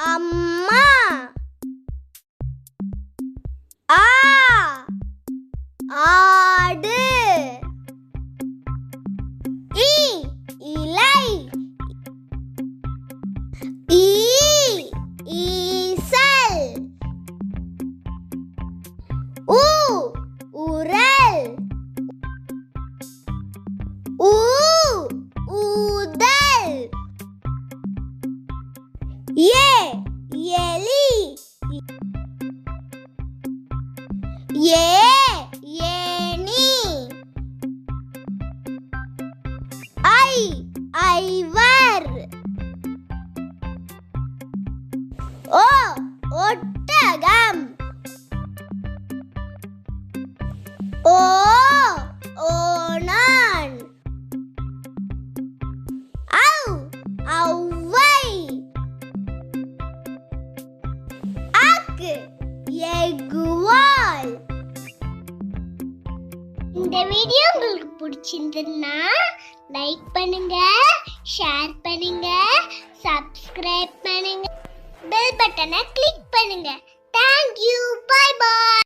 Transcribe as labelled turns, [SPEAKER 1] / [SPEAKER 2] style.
[SPEAKER 1] அம்மா. ஆ ஆடு. இ இலை. ஈ ஈசல். ஊ உரல். ஊ ஊதல். ஏ எலி. ஏ ஏணி. ஐ ஐவர். ஓ ஒட்டகம். ஓ ஓணான். ஔ ஔவை. அக் எக்குவால். இந்த வீடியோ உங்களுக்கு பிடிச்சிருந்ததுன்னா லைக் பண்ணுங்க, ஷேர் பண்ணுங்க, சப்ஸ்கிரைப் பண்ணுங்க, பெல் பட்டனை கிளிக் பண்ணுங்க. Thank you. Bye bye.